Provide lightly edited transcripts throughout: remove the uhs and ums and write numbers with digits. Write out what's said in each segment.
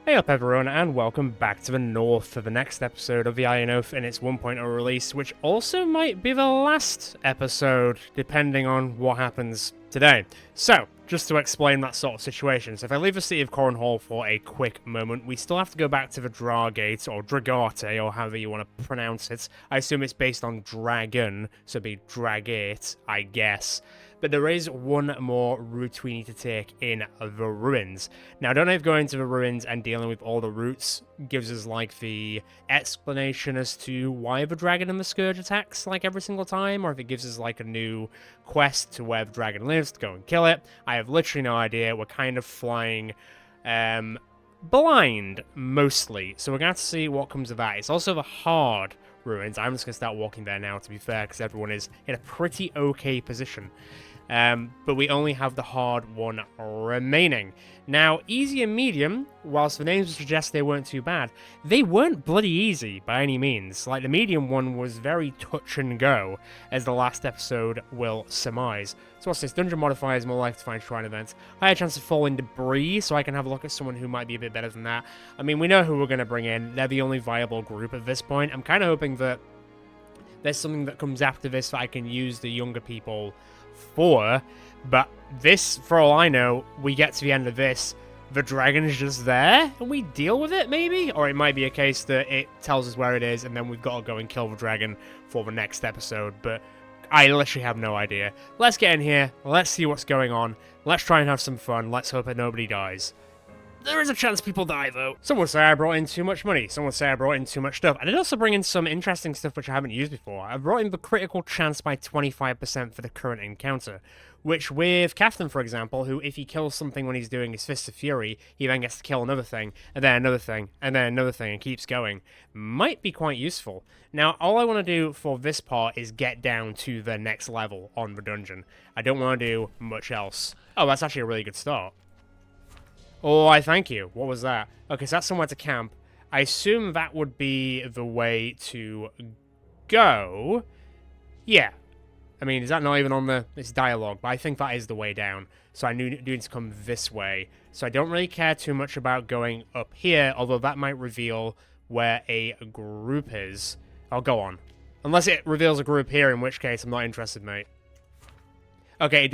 Hey up everyone, and welcome back to the North for the next episode of the Iron Oath in its 1.0 release, which also might be the last episode, depending on what happens today. So, just to explain that sort of situation, so if I leave the City of Cornhall for a quick moment, we still have to go back to the Dragate, or Dragate, or however you want to pronounce it. I assume it's based on dragon, so it'd be Dragate, I guess. But there is one more route we need to take in the ruins. Now, I don't know if going to the ruins and dealing with all the routes gives us, like, the explanation as to why the dragon and the scourge attacks, like, every single time, or if it gives us, like, a new quest to where the dragon lives to go and kill it. I have literally no idea. We're kind of flying blind, mostly. So we're going to have to see what comes of that. It's also the hard ruins. I'm just going to start walking there now, to be fair, because everyone is in a pretty okay position. But we only have the hard one remaining. Now, easy and medium, whilst the names suggest they weren't too bad, they weren't bloody easy by any means. Like, the medium one was very touch and go, as the last episode will surmise. So what's this? Dungeon modifiers, more likely to find shrine events. Higher chance of falling debris, so I can have a look at someone who might be a bit better than that. I mean, we know who we're going to bring in. They're the only viable group at this point. I'm kind of hoping that there's something that comes after this that I can use the younger people for, but this, for all I know, we get to the end of this, the dragon is just there, and we deal with it, maybe? Or it might be a case that it tells us where it is, and then we've got to go and kill the dragon for the next episode, but I literally have no idea. Let's get in here, let's see what's going on, let's try and have some fun, let's hope that nobody dies. There is a chance people die, though. Some would say I brought in too much money. Some would say I brought in too much stuff. I did also bring in some interesting stuff which I haven't used before. I brought in the critical chance by 25% for the current encounter, which with Captain, for example, who if he kills something when he's doing his Fist of Fury, he then gets to kill another thing, and then another thing, and then another thing, and keeps going, might be quite useful. Now, all I want to do for this part is get down to the next level on the dungeon. I don't want to do much else. Oh, that's actually a really good start. Oh, I thank you. What was that? Okay, so that's somewhere to camp. I assume that would be the way to go. Yeah. I mean, is that not even on this dialogue? But I think that is the way down. So I knew need to come this way. So I don't really care too much about going up here, although that might reveal where a group is. I'll go on. Unless it reveals a group here, in which case I'm not interested, mate. Okay, it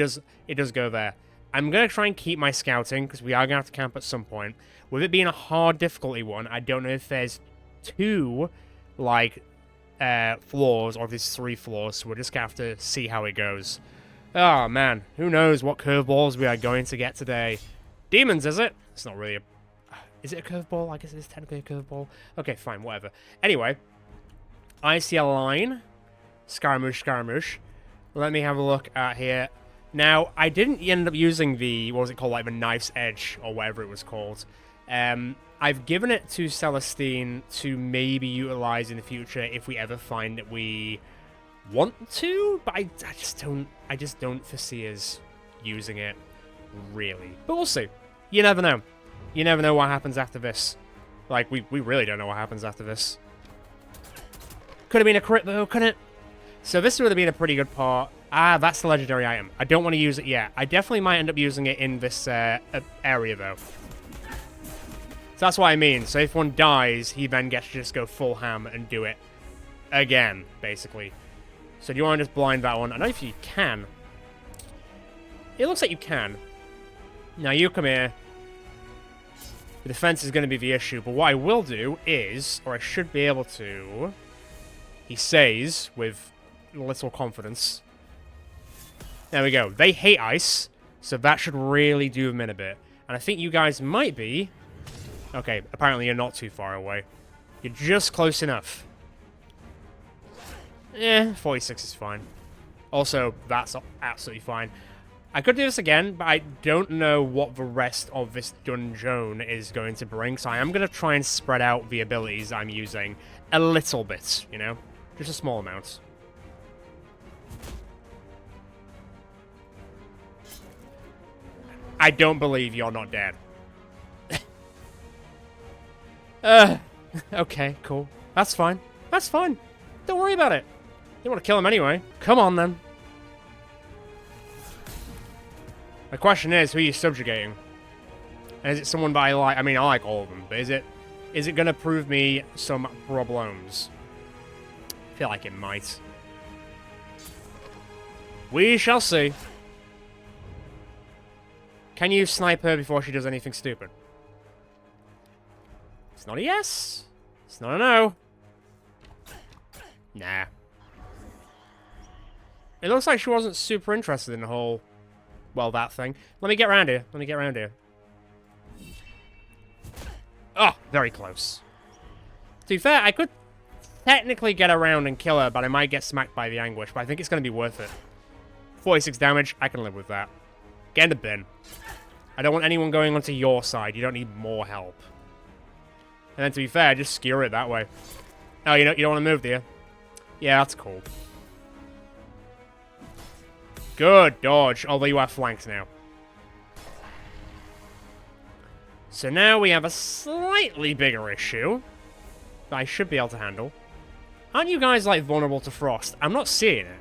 does go there. I'm going to try and keep my scouting, because we are going to have to camp at some point. With it being a hard difficulty one, I don't know if there's two, like, floors, or if there's 3 floors, so we're just going to have to see how it goes. Oh, man. Who knows what curveballs we are going to get today. Demons, is it? It's not really a... Is it a curveball? I guess it is technically a curveball. Okay, fine, whatever. Anyway, I see a line. Scaramouche. Let me have a look at here. Now, I didn't end up using the, what was it called, like the knife's edge, or whatever it was called. I've given it to Celestine to maybe utilize in the future if we ever find that we want to, but I just don't foresee us using it, really. But we'll see. You never know. You never know what happens after this. Like, we really don't know what happens after this. Could have been a crit, though, couldn't it? So this would have been a pretty good part. Ah, that's the legendary item. I don't want to use it yet. I definitely might end up using it in this area, though. So that's what I mean. So if one dies, he then gets to just go full ham and do it again, basically. So do you want to just blind that one? I don't know if you can. It looks like you can. Now, you come here. The defense is going to be the issue, but what I will do is, or I should be able to, he says, with little confidence... There we go. They hate ice, so that should really do them in a bit. And I think you guys might be... Okay, apparently you're not too far away. You're just close enough. 46 is fine. Also, that's absolutely fine. I could do this again, but I don't know what the rest of this dungeon is going to bring, so I am going to try and spread out the abilities I'm using a little bit, you know? Just a small amount. I don't believe you're not dead. Okay, cool. That's fine. That's fine. Don't worry about it. You want to kill him anyway. Come on, then. The question is, who are you subjugating? And is it someone that I like? I mean, I like all of them, but is it going to prove me some problems? I feel like it might. We shall see. Can you snipe her before she does anything stupid? It's not a yes. It's not a no. Nah. It looks like she wasn't super interested in the whole, well, that thing. Let me get around here. Let me get around here. Oh, very close. To be fair, I could technically get around and kill her, but I might get smacked by the anguish. But I think it's going to be worth it. 46 damage, I can live with that. Get in the bin. I don't want anyone going onto your side. You don't need more help. And then to be fair, just skewer it that way. Oh, you don't want to move, do you? Yeah, that's cool. Good dodge, although you are flanked now. So now we have a slightly bigger issue that I should be able to handle. Aren't you guys, like, vulnerable to frost? I'm not seeing it.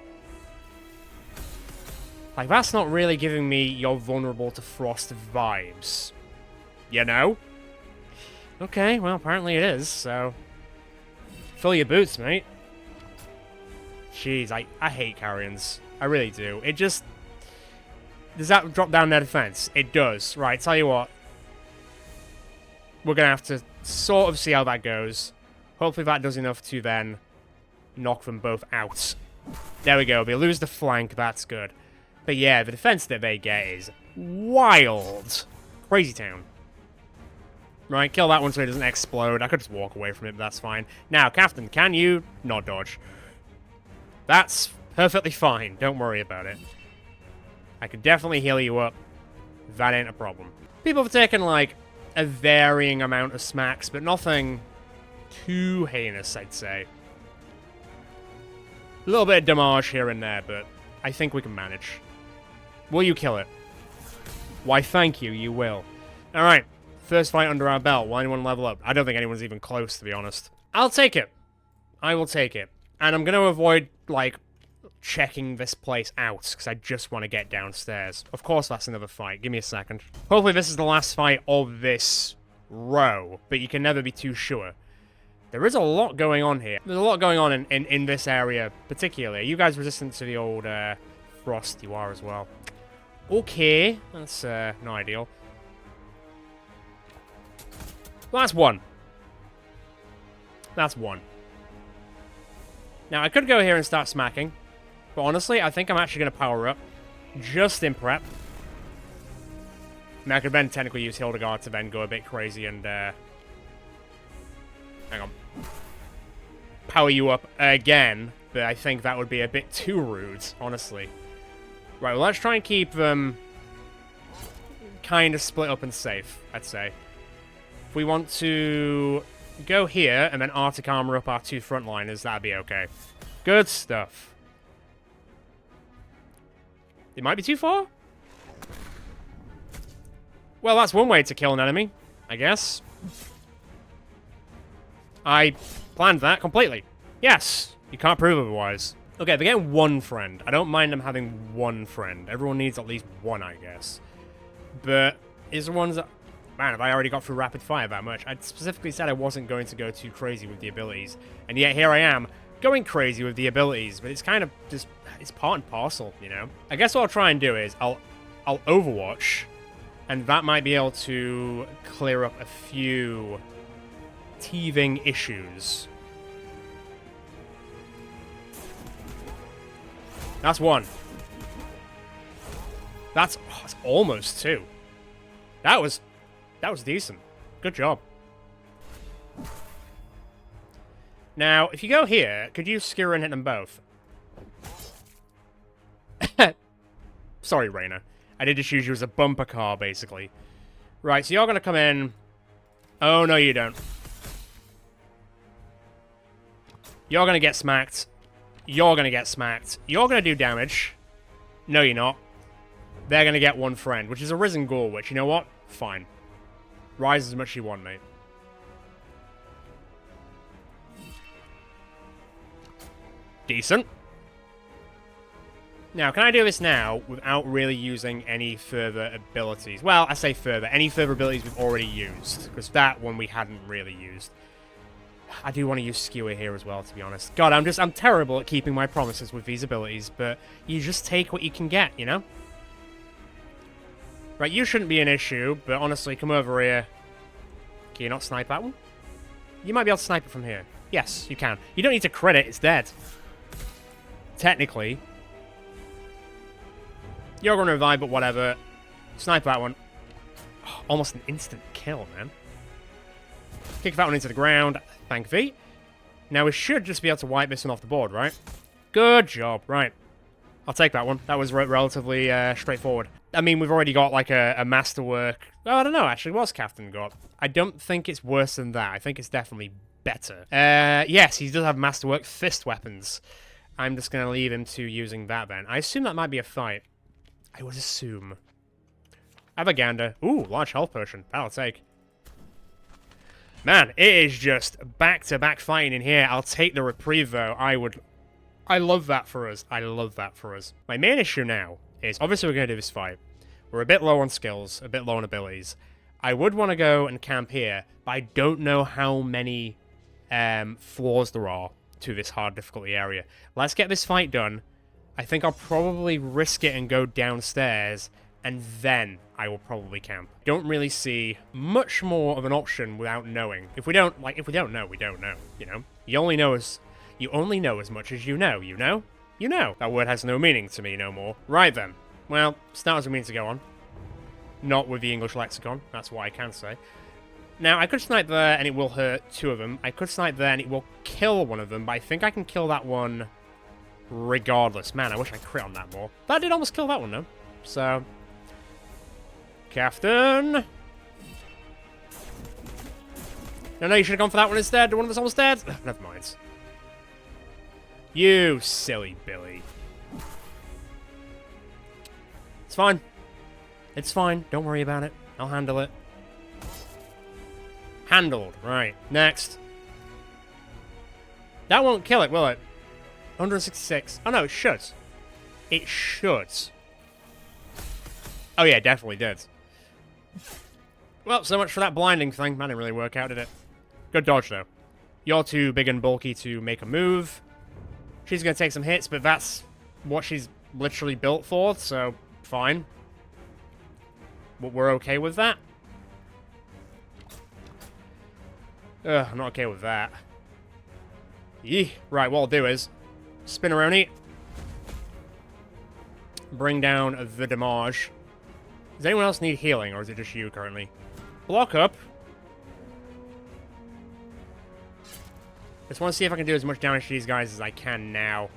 Like, that's not really giving me your vulnerable to frost vibes. You know? Okay, well, apparently it is, so... Fill your boots, mate. Jeez, I hate carrions. I really do. It just... Does that drop down their defense? It does. Right, tell you what. We're going to have to sort of see how that goes. Hopefully that does enough to then knock them both out. There we go. They lose the flank. That's good. But yeah, the defense that they get is wild. Crazy town. Right, kill that one so it doesn't explode. I could just walk away from it, but that's fine. Now, Captain, can you not dodge? That's perfectly fine. Don't worry about it. I could definitely heal you up. That ain't a problem. People have taken, like, a varying amount of smacks, but nothing too heinous, I'd say. A little bit of damage here and there, but I think we can manage. Will you kill it? Why, thank you, you will. Alright, first fight under our belt. Will anyone level up? I don't think anyone's even close, to be honest. I'll take it. I will take it. And I'm going to avoid, like, checking this place out, because I just want to get downstairs. Of course, that's another fight. Give me a second. Hopefully this is the last fight of this row, but you can never be too sure. There is a lot going on here. There's a lot going on in this area, particularly. Are you guys resistant to the old frost? You are as well. Okay, that's not ideal. Well, that's one. That's one. Now, I could go here and start smacking. But honestly, I think I'm actually going to power up. Just in prep. Now, I could then technically use Hildegard to then go a bit crazy and... hang on. Power you up again. But I think that would be a bit too rude, honestly. Right, well, let's try and keep them... kind of split up and safe, I'd say. If we want to go here and then Arctic armor up our two frontliners, that'd be okay. Good stuff. It might be too far? Well, that's one way to kill an enemy, I guess. I planned that completely. Yes, you can't prove otherwise. Okay, they're getting one friend. I don't mind them having one friend. Everyone needs at least one, I guess. But is the ones that... Man, have I already got through rapid fire that much? I specifically said I wasn't going to go too crazy with the abilities. And yet here I am, going crazy with the abilities. But it's kind of just... It's part and parcel, you know? I guess what I'll try and do is I'll Overwatch. And that might be able to clear up a few teething issues. That's one. That's almost two. That was decent. Good job. Now, if you go here, could you skewer and hit them both? Sorry, Reyna. I did just use you as a bumper car, basically. Right, so you're going to come in. Oh, no, you don't. You're going to get smacked. You're going to get smacked. You're going to do damage. No, you're not. They're going to get one friend, which is a Risen Ghoul, which, you know what? Fine. Rise as much as you want, mate. Decent. Now, can I do this now without really using any further abilities? Well, I say further. Any further abilities we've already used. Because that one we hadn't really used. I do want to use Skewer here as well, to be honest. God, I'm terrible at keeping my promises with these abilities, but you just take what you can get, you know? Right, you shouldn't be an issue, but honestly, come over here. Can you not snipe that one? You might be able to snipe it from here. Yes, you can. You don't need to crit it, it's dead. Technically. You're going to revive, but whatever. Snipe that one. Oh, almost an instant kill, man. Kick that one into the ground. Thank thee. Now we should just be able to wipe this one off the board, right? Good job. Right. I'll take that one. That was relatively straightforward. I mean, we've already got like a masterwork. Oh, I don't know, actually. What's Captain got? I don't think it's worse than that. I think it's definitely better. Yes, he does have masterwork fist weapons. I'm just going to leave him to using that then. I assume that might be a fight. I would assume. Avagander. Ooh, large health potion. That'll take. Man, it is just back-to-back fighting in here. I'll take the reprieve, though. I love that for us. I love that for us. My main issue now is, obviously we're going to do this fight. We're a bit low on skills, a bit low on abilities. I would want to go and camp here, but I don't know how many floors there are to this hard difficulty area. Let's get this fight done. I think I'll probably risk it and go downstairs, and then I will probably camp. Don't really see much more of an option without knowing. If we don't know, we don't know, you know? You only know as much as you know, you know? You know. That word has no meaning to me no more. Right then. Well, start as we mean to go on. Not with the English lexicon, that's what I can say. Now, I could snipe there and it will hurt two of them. I could snipe there and it will kill one of them, but I think I can kill that one regardless. Man, I wish I crit on that more. That did almost kill that one, though. So, Captain. No, you should have gone for that one instead. The one that's almost dead. Never mind. You silly Billy. It's fine. It's fine. Don't worry about it. I'll handle it. Handled. Right. Next. That won't kill it, will it? 166. Oh, no, it should. It should. Oh, yeah, definitely did. Well, so much for that blinding thing. That didn't really work out, did it? Good dodge, though. You're too big and bulky to make a move. She's going to take some hits, but that's what she's literally built for, so fine. We're okay with that. Ugh, I'm not okay with that. Yee. Right, what I'll do is spin around it. Bring down the damage. Does anyone else need healing, or is it just you currently? Block up. Just want to see if I can do as much damage to these guys as I can now.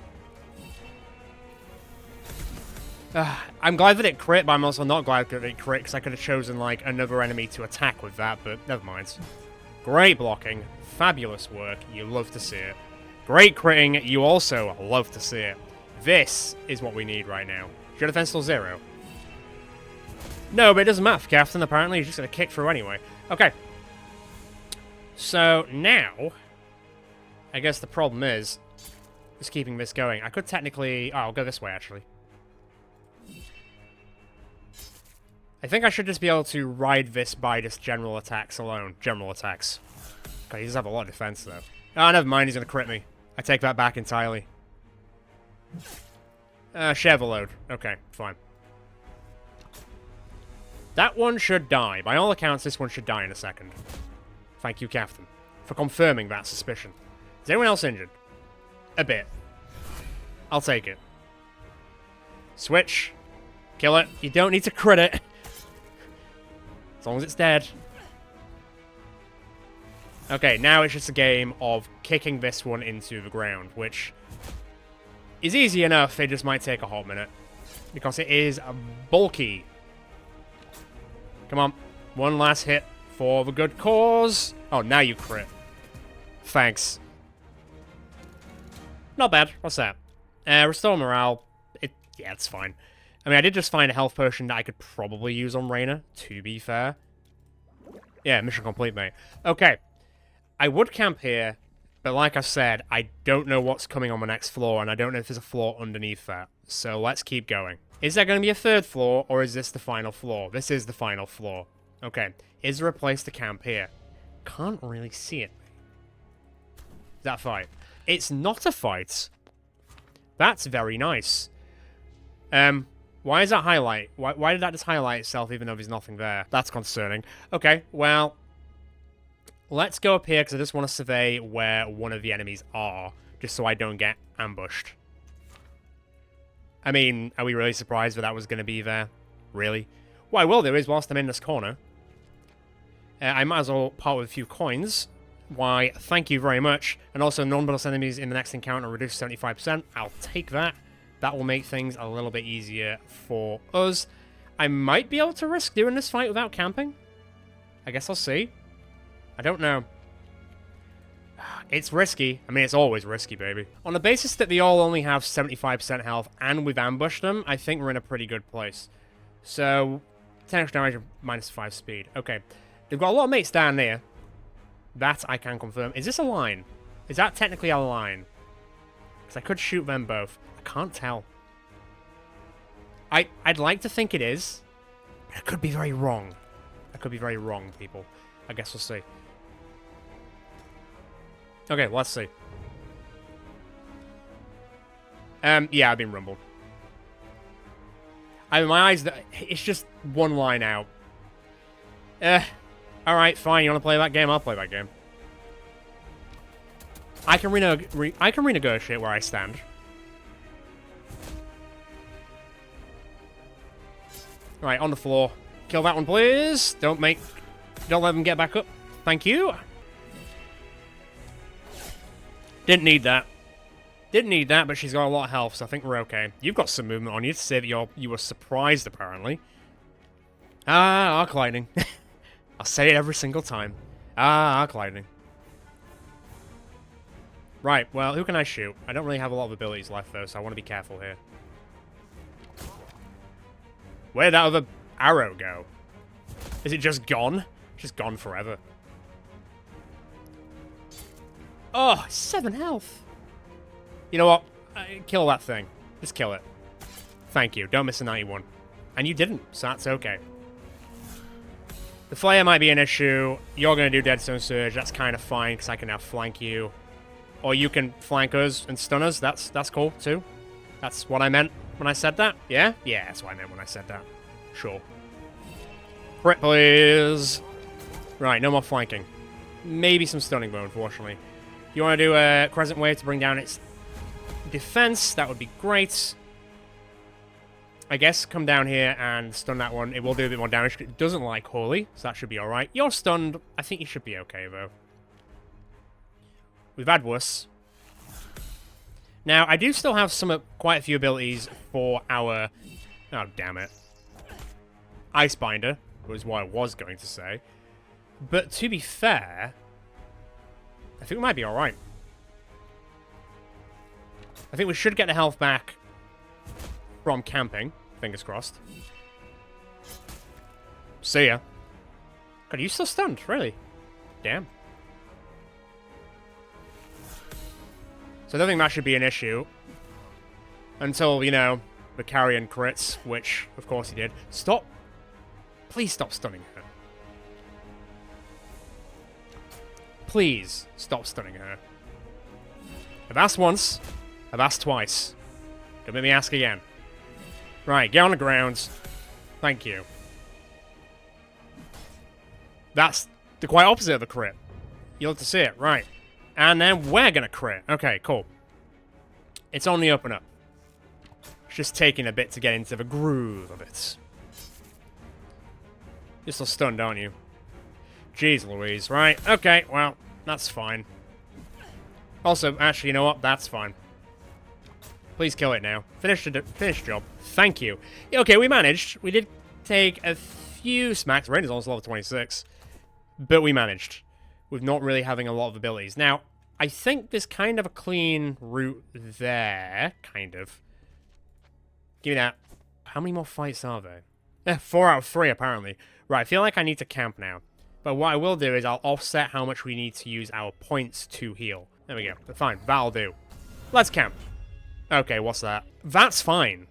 I'm glad that it crit, but I'm also not glad that it crit, because I could have chosen, like, another enemy to attack with that, but never mind. Great blocking. Fabulous work. You love to see it. Great critting. You also love to see it. This is what we need right now. Is your defense still 0? No, but it doesn't matter for Captain, apparently. He's just going to kick through anyway. Okay. So, now, I guess the problem is just keeping this going. I could technically... Oh, I'll go this way, actually. I think I should just be able to ride this by just general attacks alone. General attacks. Okay, he does have a lot of defense, though. Oh, never mind. He's going to crit me. I take that back entirely. Share the load. Okay, fine. That one should die. By all accounts, this one should die in a second. Thank you, Captain, for confirming that suspicion. Is anyone else injured? A bit. I'll take it. Switch. Kill it. You don't need to crit it. As long as it's dead. Okay, now it's just a game of kicking this one into the ground, which is easy enough. It just might take a hot minute. Because it is bulky. Come on. One last hit for the good cause. Oh, now you crit. Thanks. Not bad. What's that? Restore morale. Yeah, it's fine. I mean, I did just find a health potion that I could probably use on Reyna, to be fair. Yeah, mission complete, mate. Okay. I would camp here, But like I said, I don't know what's coming on the next floor, and I don't know if there's a floor underneath that. So let's keep going. Is there going to be a third floor, or is this the final floor? This is the final floor. Okay. Is there a place to camp here? Can't really see it. Is that a fight? It's not a fight. That's very nice. Why is that highlight? Why did that just highlight itself even though there's nothing there? That's concerning. Okay, well, let's go up here because I just want to survey where one of the enemies are, just so I don't get ambushed. I mean, are we really surprised that was going to be there? Really? What I will do is, whilst I'm in this corner, I might as well part with a few coins. Why, thank you very much. And also, non-bonus enemies in the next encounter reduced 75%. I'll take that. That will make things a little bit easier for us. I might be able to risk doing this fight without camping. I guess I'll see. I don't know. It's risky. I mean, it's always risky, baby. On the basis that they all only have 75% health and we've ambushed them, I think we're in a pretty good place. So, 10 extra damage, minus 5 speed. Okay. They've got a lot of mates down there. That I can confirm. Is this a line? Is that technically a line? Because I could shoot them both. I can't tell. I'd like to think it is. But I could be very wrong. I could be very wrong, people. I guess we'll see. Okay, let's see. Yeah, I've been rumbled. I mean, my eyes, it's just one line out. Alright, fine, you want to play that game? I'll play that game. I can renegotiate where I stand. Right, on the floor. Kill that one, please. Don't let them get back up. Thank you. Didn't need that. Didn't need that, but she's got a lot of health, so I think we're okay. You've got some movement on you to say that you were surprised, apparently. Ah, arc lightning. I'll say it every single time. Ah, arc lightning. Right, well, who can I shoot? I don't really have a lot of abilities left, though, so I want to be careful here. Where'd that other arrow go? Is it just gone? Just gone forever. Oh, 7 health. You know what? Kill that thing. Just kill it. Thank you. Don't miss a 91. And you didn't, so that's okay. The flare might be an issue. You're going to do Deadstone Surge. That's kind of fine, because I can now flank you. Or you can flank us and stun us. That's cool, too. That's what I meant when I said that. Yeah? Yeah, that's what I meant when I said that. Sure. Crit, please. Right, no more flanking. Maybe some stunning, though, unfortunately. You want to do a Crescent Wave to bring down its defense? That would be great. I guess come down here and stun that one. It will do a bit more damage. It doesn't like Holy, so that should be alright. You're stunned. I think you should be okay, though. We've had worse. Now, I do still have quite a few abilities for our... Oh, damn it. Icebinder was what I was going to say. But to be fair, I think we might be alright. I think we should get the health back from camping. Fingers crossed. See ya. God, are you still stunned? Really? Damn. So I don't think that should be an issue. Until, you know, the carrion crits, which, of course, he did. Stop. Please stop stunning her. Please stop stunning her. I've asked once. I've asked twice. Don't make me ask again. Right, get on the ground. Thank you. That's the quite opposite of the crit. You'll have to see it, right. And then we're gonna crit. Okay, cool. It's on the open up. It's just taking a bit to get into the groove of it. You're still stunned, aren't you? Jeez Louise, right. Okay, well, that's fine. Also, actually, you know what? That's fine. Please kill it now. Finish job. Thank you. Okay, we managed. We did take a few smacks. Rain is almost level 26. But we managed. With not really having a lot of abilities. Now, I think there's kind of a clean route there. Kind of. Give me that. How many more fights are there? 4 out of 3, apparently. Right, I feel like I need to camp now. But what I will do is I'll offset how much we need to use our points to heal. There we go. Fine, that'll do. Let's camp. Okay, what's that? That's fine.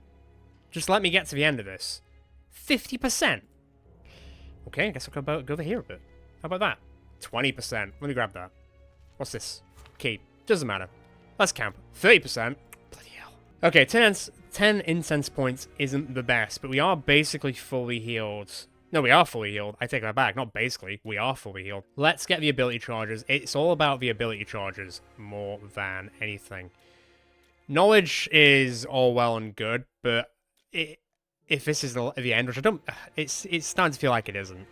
Just let me get to the end of this. 50%. Okay, I guess I'll go over here a bit. How about that? 20%. Let me grab that. What's this? Key. Doesn't matter. Let's camp. 30%. Bloody hell. Okay, 10 incense points isn't the best, but we are basically fully healed. No, we are fully healed. I take that back. Not basically. We are fully healed. Let's get the ability charges. It's all about the ability charges more than anything. Knowledge is all well and good, but if this is the end, which I don't... It's starting to feel like it isn't,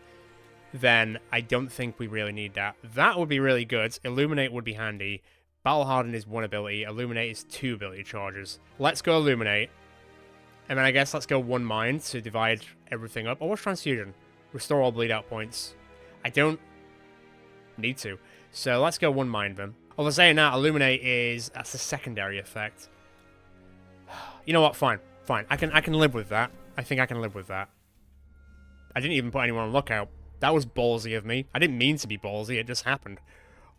then I don't think we really need that. That would be really good. Illuminate would be handy. Battle Harden is 1 ability. Illuminate is 2 ability charges. Let's go Illuminate. And then I guess let's go 1 Mind to divide everything up. Or what's Transfusion? Restore all bleed out points. I don't need to. So let's go 1 Mind then. Although saying that, Illuminate that's a secondary effect. You know what? Fine. Fine. I can live with that. I think I can live with that. I didn't even put anyone on lookout. That was ballsy of me. I didn't mean to be ballsy. It just happened.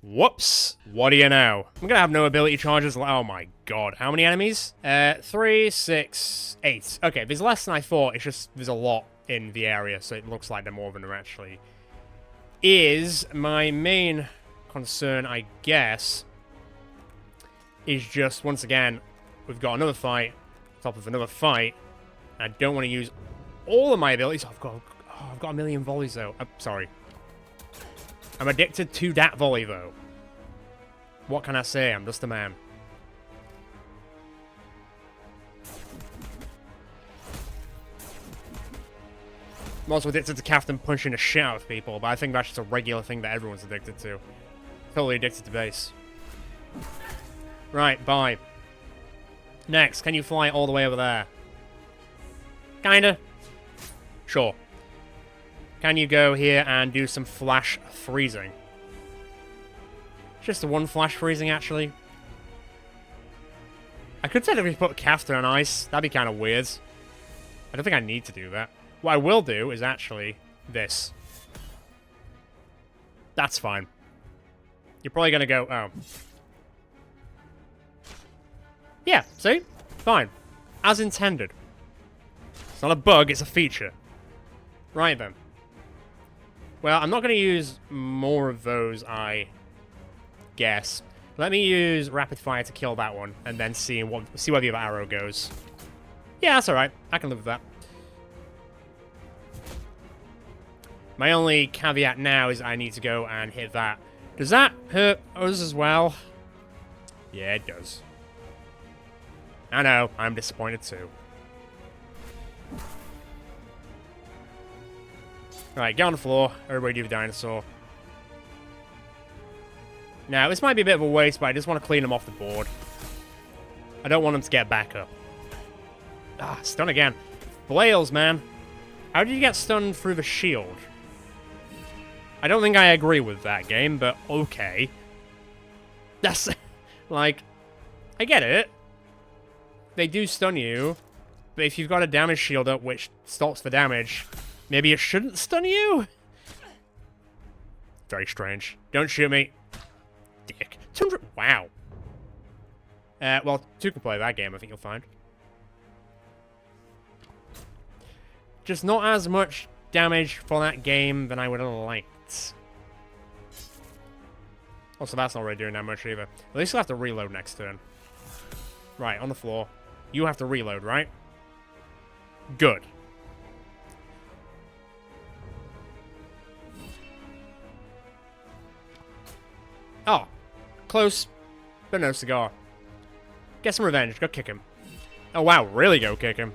Whoops. What do you know? I'm gonna have no ability charges. Oh my god. How many enemies? 3, 6, 8. Okay, there's less than I thought. It's just there's a lot in the area, so it looks like there are more than there actually is. My main concern, I guess, is just, once again, we've got another fight, on top of another fight. I don't want to use all of my abilities. I've got a million volleys, though. I'm sorry. I'm addicted to that volley, though. What can I say? I'm just a man. I'm also addicted to Captain punching the shit out of people, but I think that's just a regular thing that everyone's addicted to. Totally addicted to base. Right, bye. Next, can you fly all the way over there? Kinda. Sure. Can you go here and do some flash freezing? Just the 1 flash freezing, actually. I could technically put Caster on ice. That'd be kind of weird. I don't think I need to do that. What I will do is actually this. That's fine. You're probably going to go, oh. Yeah, see? Fine. As intended. It's not a bug, it's a feature. Right then. Well, I'm not going to use more of those, I guess. Let me use Rapid Fire to kill that one, and then see where the other arrow goes. Yeah, that's alright. I can live with that. My only caveat now is I need to go and hit that. Does that hurt us as well? Yeah, it does. I know, I'm disappointed too. Alright, get on the floor. Everybody do the dinosaur. Now, this might be a bit of a waste, but I just want to clean them off the board. I don't want them to get back up. Ah, stun again. Flails, man. How did you get stunned through the shield? I don't think I agree with that game, but okay. That's, like, I get it. They do stun you, but if you've got a damage shield up which stops the damage, maybe it shouldn't stun you? Very strange. Don't shoot me. Dick. 200... Wow. Well, 2 can play that game, I think you'll find. Just not as much damage for that game than I would have liked. Also, that's not really doing that much either. At least I'll have to reload next turn. Right, on the floor. You have to reload, right? Good. Oh. Close. But no cigar. Get some revenge. Go kick him. Oh, wow. Really go kick him.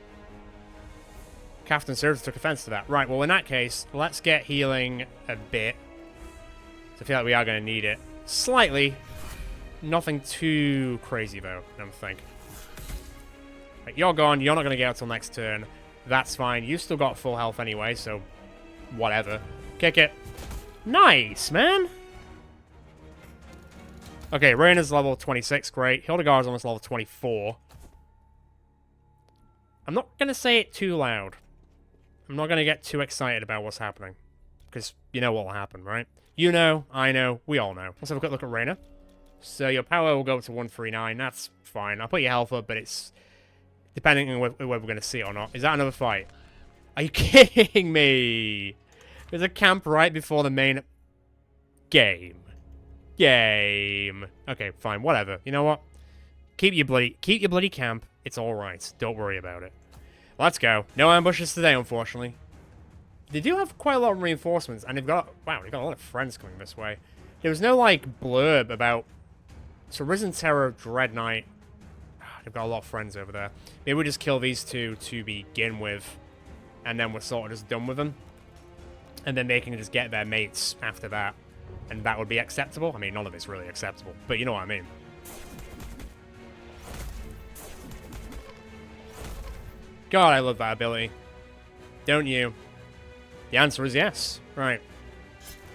Captain Serves took offense to that. Right, well, in that case, let's get healing a bit. So I feel like we are going to need it. Slightly. Nothing too crazy, though, I don't think. Right, you're gone. You're not going to get out till next turn. That's fine. You still got full health anyway, so whatever. Kick it. Nice, man. Okay, Reyna's level 26. Great. Hildegar's almost level 24. I'm not going to say it too loud. I'm not going to get too excited about what's happening. Because you know what will happen, right? You know, I know, we all know. Let's have a quick look at Reyna. So your power will go up to 139. That's fine. I'll put your health up, but it's depending on whether we're going to see it or not. Is that another fight? Are you kidding me? There's a camp right before the main game. Okay, fine, whatever. You know what? Keep your bloody camp. It's all right. Don't worry about it. Let's go. No ambushes today, unfortunately. They do have quite a lot of reinforcements, and they've got a lot of friends coming this way. There was no like blurb about. So Risen Terror, Dread Knight. They've got a lot of friends over there. Maybe we just kill these two to begin with, and then we're sort of just done with them. And then they can just get their mates after that. And that would be acceptable. I mean, none of it's really acceptable, but you know what I mean. God, I love that ability. Don't you? The answer is yes. Right.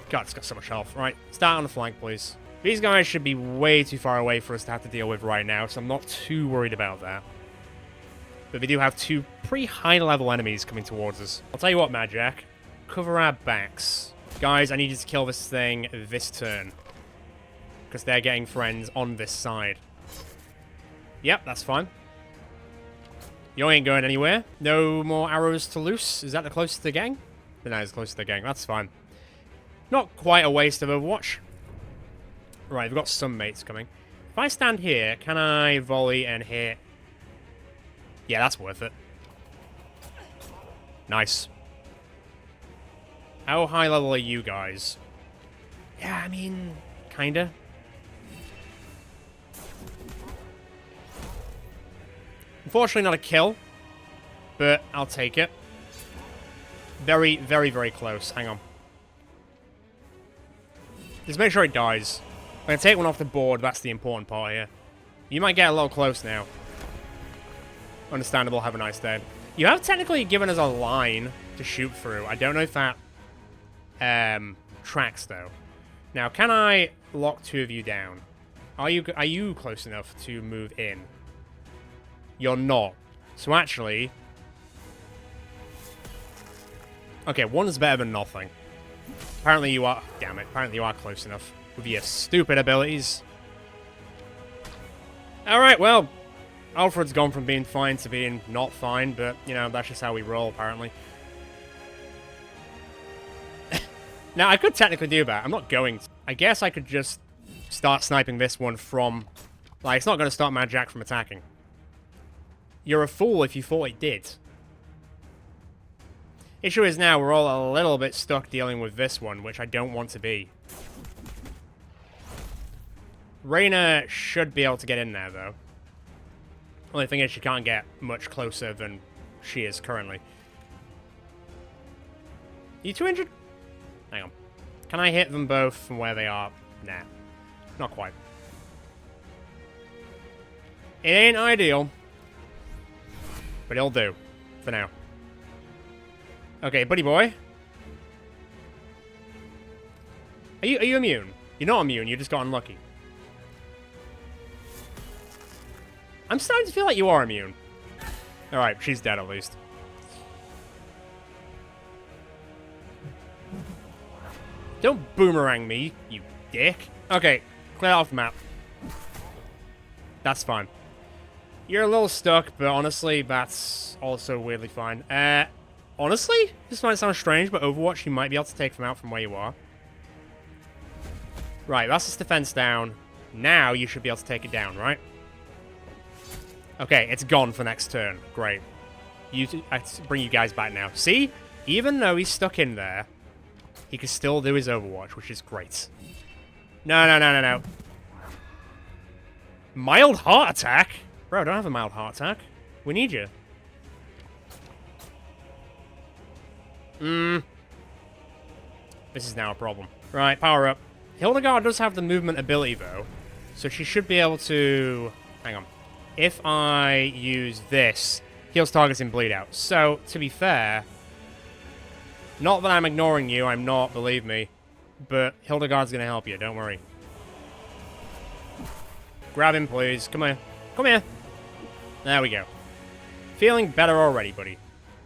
God, it's got so much health. Right, start on the flank, please. These guys should be way too far away for us to have to deal with right now, so I'm not too worried about that. But we do have two pretty high-level enemies coming towards us. I'll tell you what, Mad Jack. Cover our backs. Guys, I need you to kill this thing this turn. Because they're getting friends on this side. Yep, that's fine. You ain't going anywhere. No more arrows to loose. Is that the closest to getting? No, it's close to the gang. That's fine. Not quite a waste of Overwatch. Right, we've got some mates coming. If I stand here, can I volley and hit? Yeah, that's worth it. Nice. How high level are you guys? Yeah, I mean, kinda. Unfortunately, not a kill, but I'll take it. Very, very, very close. Hang on. Just make sure it dies. I'm going to take one off the board. That's the important part here. You might get a little close now. Understandable. Have a nice day. You have technically given us a line to shoot through. I don't know if that tracks, though. Now, can I lock two of you down? Are you close enough to move in? You're not. So actually... Okay, one is better than nothing. Apparently you are... Damn it. Apparently you are close enough with your stupid abilities. Alright, well... Alfred's gone from being fine to being not fine, but, you know, that's just how we roll, apparently. Now, I could technically do that. I'm not going to. I guess I could just start sniping this one from... Like, it's not going to stop Mad Jack from attacking. You're a fool if you thought it did. Issue is now we're all a little bit stuck dealing with this one, which I don't want to be. Reyna should be able to get in there, though. Only thing is she can't get much closer than she is currently. You 200? Hang on. Can I hit them both from where they are? Nah. Not quite. It ain't ideal. But it'll do. For now. Okay, buddy boy. Are you immune? You're not immune, you just got unlucky. I'm starting to feel like you are immune. Alright, she's dead at least. Don't boomerang me, you dick. Okay, clear off the map. That's fine. You're a little stuck, but honestly, that's also weirdly fine. Honestly, this might sound strange, but Overwatch, you might be able to take them out from where you are. Right, that's this defense down. Now you should be able to take it down, right? Okay, it's gone for next turn. Great. I bring you guys back now. See? Even though he's stuck in there, he can still do his Overwatch, which is great. No. Mild heart attack? Bro, don't have a mild heart attack. We need you. This is now a problem. Right, power up. Hildegard does have the movement ability, though. So she should be able to... Hang on. If I use this, heals targets in bleed out. So, to be fair... Not that I'm ignoring you, I'm not, believe me. But Hildegard's gonna help you, don't worry. Grab him, please. Come here. Come here. There we go. Feeling better already, buddy.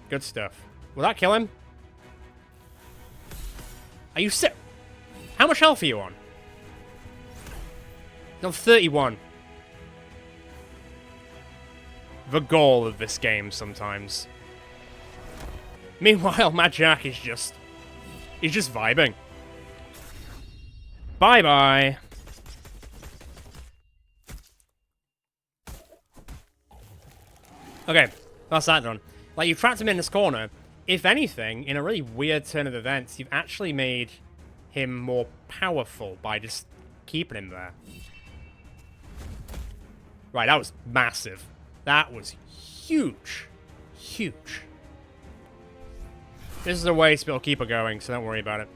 Good stuff. Will that kill him? Are you sick? How much health are you on? No, 31. The goal of this game sometimes. Meanwhile, Mad Jack is just... he's just vibing. Bye-bye. Okay, that's that done. Like, you've trapped him in this corner. If anything, in a really weird turn of events, you've actually made him more powerful by just keeping him there. Right, that was massive. That was huge. Huge. This is a way to be able to keep her going, so don't worry about it.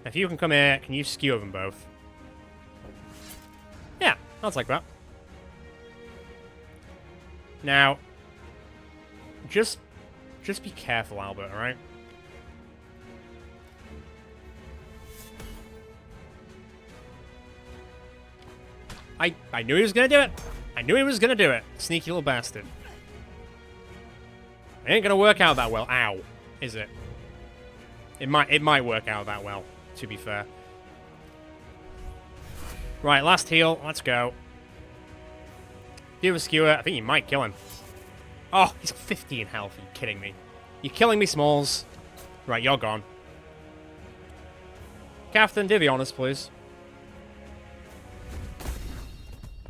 If you can come here, can you skewer them both? Yeah, I'll take that. Now, just be careful, Albert, alright? I knew he was gonna do it! I knew he was gonna do it! Sneaky little bastard. It ain't gonna work out that well. Ow. Is it? It might work out that well, to be fair. Right, last heal. Let's go. Do a skewer. I think you might kill him. Oh, he's got 50 in health. Are you kidding me? You're killing me, Smalls. Right, you're gone. Captain, do the honors, please.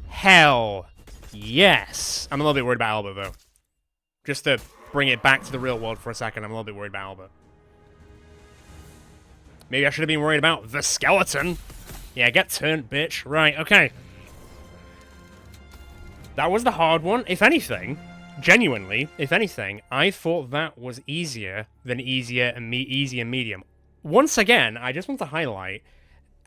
Hell yes. I'm a little bit worried about Albert, though. Just to bring it back to the real world for a second, I'm a little bit worried about Albert. Maybe I should have been worried about the skeleton. Yeah, get turned, bitch. Right, okay. That was the hard one. If anything, genuinely, if anything, I thought that was easier than easy and medium. Once again, I just want to highlight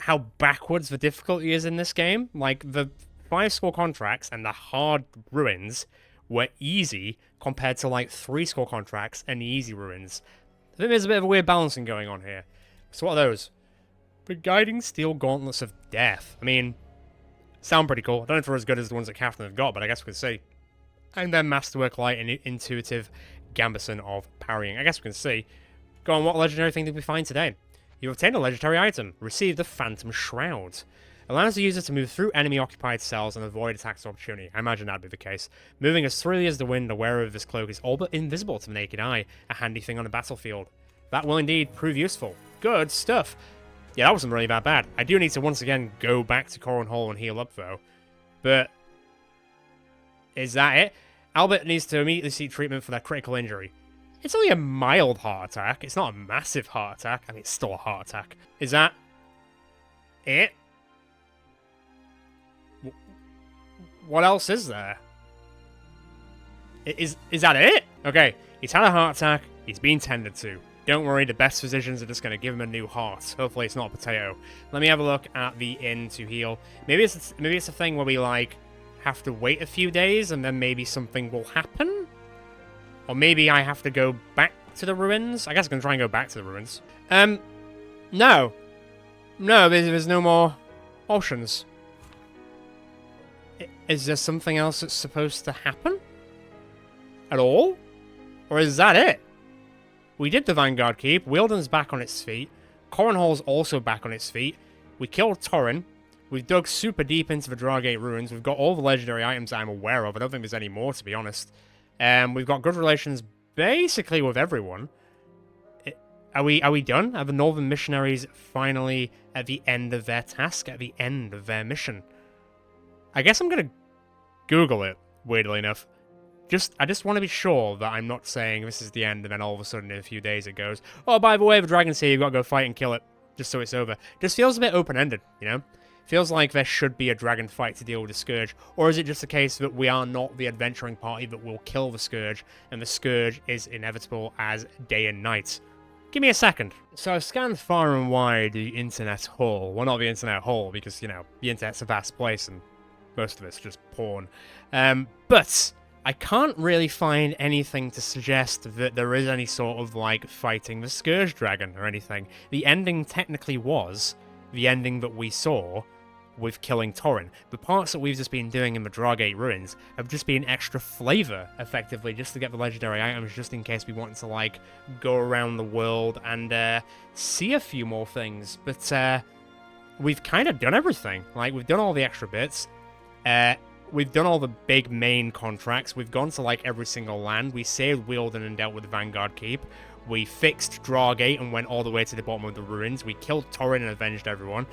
how backwards the difficulty is in this game. Like, the 5-score contracts and the hard ruins were easy compared to, like, 3-score contracts and the easy ruins. I think there's a bit of a weird balancing going on here. So what are those? The Guiding Steel Gauntlets of Death. I mean, sound pretty cool. I don't know if they're as good as the ones that Captain have got, but I guess we could see. And then Masterwork Light and Intuitive Gambison of Parrying. I guess we can see. Go on, what legendary thing did we find today? You've obtained a legendary item. Receive the Phantom Shroud. Allows the user to move through enemy-occupied cells and avoid attacks of opportunity. I imagine that'd be the case. Moving as freely as the wind, aware of this cloak is all but invisible to the naked eye. A handy thing on a battlefield. That will indeed prove useful. Good stuff. Yeah, that wasn't really that bad. I do need to once again go back to Corin Hall and heal up, though. But is that it? Albert needs to immediately seek treatment for that critical injury. It's only a mild heart attack. It's not a massive heart attack. I mean, it's still a heart attack. Is that it? What else is there? Is that it? Okay, he's had a heart attack. He's been tended to. Don't worry, the best physicians are just going to give him a new heart. Hopefully it's not a potato. Let me have a look at the inn to heal. Maybe it's a thing where we, like, have to wait a few days and then maybe something will happen? Or maybe I have to go back to the ruins? I guess I'm going to try and go back to the ruins. No. No, there's no more options. Is there something else that's supposed to happen? At all? Or is that it? We did the Vanguard Keep. Wilden's back on its feet. Corin Hall's also back on its feet. We killed Torrin. We've dug super deep into the Dragate ruins. We've got all the legendary items I'm aware of. I don't think there's any more, to be honest. We've got good relations basically with everyone. Are we done? Are the Northern Missionaries finally at the end of their task? At the end of their mission? I guess I'm going to Google it, weirdly enough. I just want to be sure that I'm not saying this is the end and then all of a sudden in a few days it goes, oh, by the way, the dragon's here, you've got to go fight and kill it, just so it's over. Just feels a bit open-ended, you know? Feels like there should be a dragon fight to deal with the Scourge, or is it just a case that we are not the adventuring party that will kill the Scourge, and the Scourge is inevitable as day and night? Give me a second. So I've scanned far and wide the internet hall. Well, not the internet hall, because, you know, the internet's a vast place, and most of it's just porn. But I can't really find anything to suggest that there is any sort of, like, fighting the Scourge Dragon or anything. The ending technically was the ending that we saw with killing Torrin. The parts that we've just been doing in the Dragate ruins have just been extra flavor, effectively, just to get the legendary items, just in case we wanted to, like, go around the world and see a few more things. But we've kind of done everything. Like, we've done all the extra bits. We've done all the big main contracts. We've gone to, like, every single land. We saved Wielden and dealt with the Vanguard Keep. We fixed Dragate and went all the way to the bottom of the ruins. We killed Torin and avenged everyone.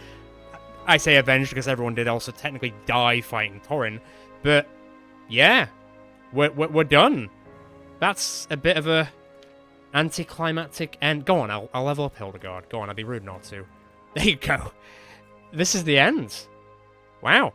I say avenged because everyone did also technically die fighting Torin. But, yeah. We're done. That's a bit of a anticlimactic end. Go on, I'll level up Hildegard. Go on, I'd be rude not to. There you go. This is the end. Wow.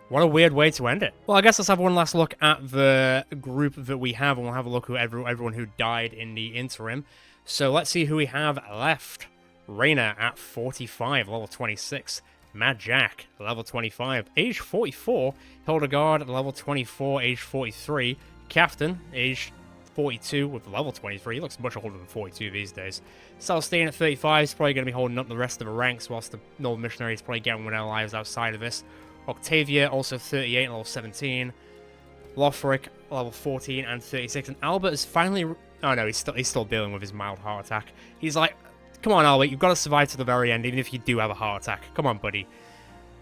What a weird way to end it. Well, I guess let's have one last look at the group that we have, and we'll have a look at everyone who died in the interim. So let's see who we have left. Reyna at 45, level 26. Mad Jack, level 25, age 44. Hildegard, level 24, age 43. Captain, age 42 with level 23. He looks much older than 42 these days. Celestine at 35 is probably going to be holding up the rest of the ranks, whilst the Northern Missionaries probably getting with their lives outside of this. Octavia, also 38, level 17. Lothric, level 14 and 36. And Albert is finally... Oh no, he's still dealing with his mild heart attack. He's like, come on, Albert, you've got to survive to the very end, even if you do have a heart attack. Come on, buddy.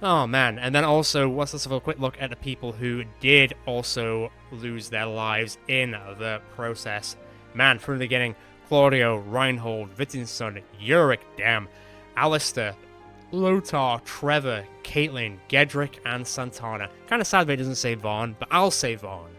Oh, man. And then also, let's have a quick look at the people who did also lose their lives in the process. Man, from the beginning, Claudio, Reinhold, Wittgenson, Yurik, damn, Alistair, Lothar, Trevor, Caitlin, Gedrick, and Santana. Kind of sad that it doesn't say Vaughn, but I'll say Vaughn.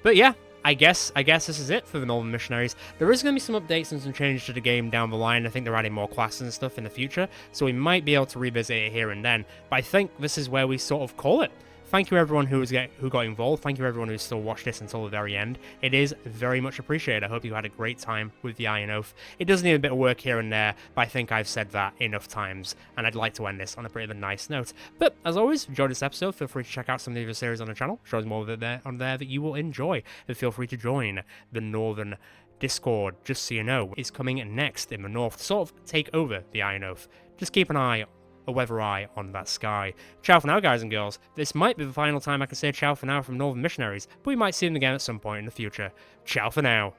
But yeah, I guess this is it for the Northern Missionaries. There is going to be some updates and some changes to the game down the line. I think they're adding more classes and stuff in the future, so we might be able to revisit it here and then. But I think this is where we sort of call it. Thank you everyone who got involved. Thank you everyone who still watched this until the very end. It is very much appreciated. I hope you had a great time with the Iron Oath. It does need a bit of work here and there, but I think I've said that enough times, and I'd like to end this on a pretty nice note. But as always, enjoy this episode. Feel free to check out some of the other series on the channel. Shows more on there that you will enjoy. And feel free to join the Northern Discord, just so you know, is coming next in the north to sort of take over the Iron Oath. Just keep an eye a weather eye on that sky. Ciao for now, guys and girls. This might be the final time I can say ciao for now from Northern Missionaries, but we might see them again at some point in the future. Ciao for now.